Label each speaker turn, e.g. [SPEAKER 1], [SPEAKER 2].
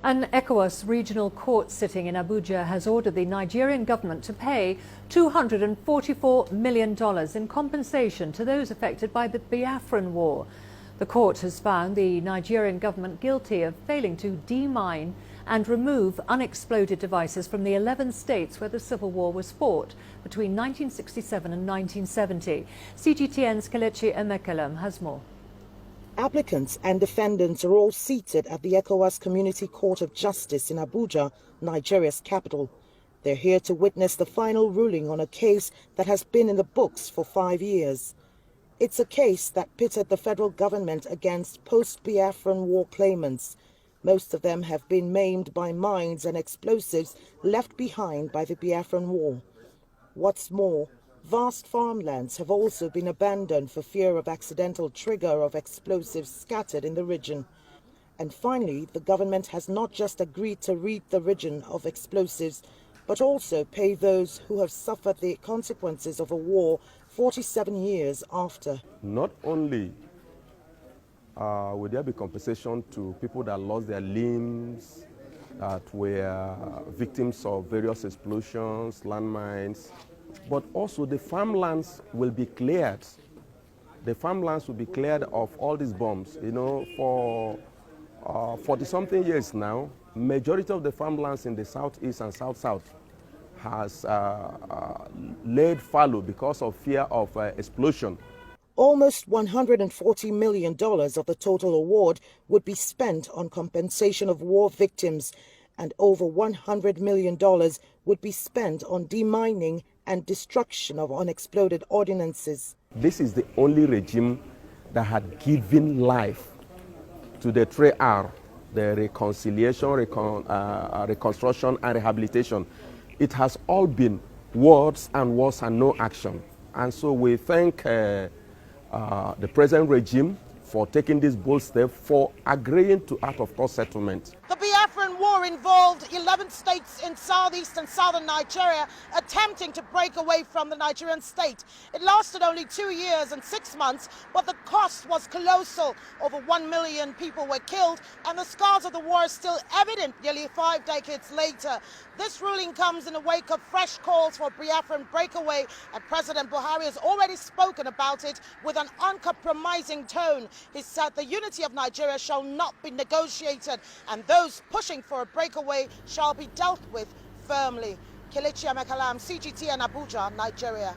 [SPEAKER 1] An Ecowas regional court sitting in Abuja has ordered the Nigerian government to pay $244 million in compensation to those affected by the Biafran War. The court has found the Nigerian government guilty of failing to demine and remove unexploded devices from the 11 states where the civil war was fought between 1967 and 1970. CGTN's Kelechi Emekelem has more.
[SPEAKER 2] Applicants and defendants are all seated at the Ecowas Community Court of Justice in Abuja, Nigeria's capital. They're here to witness the final ruling on a case that has been in the books for 5 years. It's a case that pitted the federal government against post-Biafran war claimants. Most of them have been maimed by mines and explosives left behind by the Biafran war. What's more, vast farmlands have also been abandoned for fear of accidental trigger of explosives scattered in the region. And finally, the government has not just agreed to rid the region of explosives, but also pay those who have suffered the consequences of a war 47 years after.
[SPEAKER 3] Not only will there be compensation to people that lost their limbs, that were victims of various explosions, landmines, but also the farmlands will be cleared. The farmlands will be cleared of all these bombs. You know, for 40-something years now, majority of the farmlands in the southeast and south-south has laid fallow because of fear of explosion.
[SPEAKER 2] Almost $140 million of the total award would be spent on compensation of war victims, and over $100 million would be spent on demining and destruction of unexploded ordinances.
[SPEAKER 3] This is the only regime that had given life to the 3R, the reconciliation, reconstruction and rehabilitation. It has all been words and no action. And so we thank the present regime for taking this bold step, for agreeing to out-of-court settlement.
[SPEAKER 4] The Biafran War involved 11 states in southeast and southern Nigeria attempting to break away from the Nigerian state. It lasted only 2 years and 6 months, but the cost was colossal. Over 1 million people were killed, and the scars of the war are still evident nearly 5 decades later. This ruling comes in the wake of fresh calls for Biafran breakaway, and President Buhari has already spoken about it with an uncompromising tone. He said the unity of Nigeria shall not be negotiated, and those pushing for a breakaway shall be dealt with firmly. Kelechi Emekelem, CGTN Abuja, Nigeria.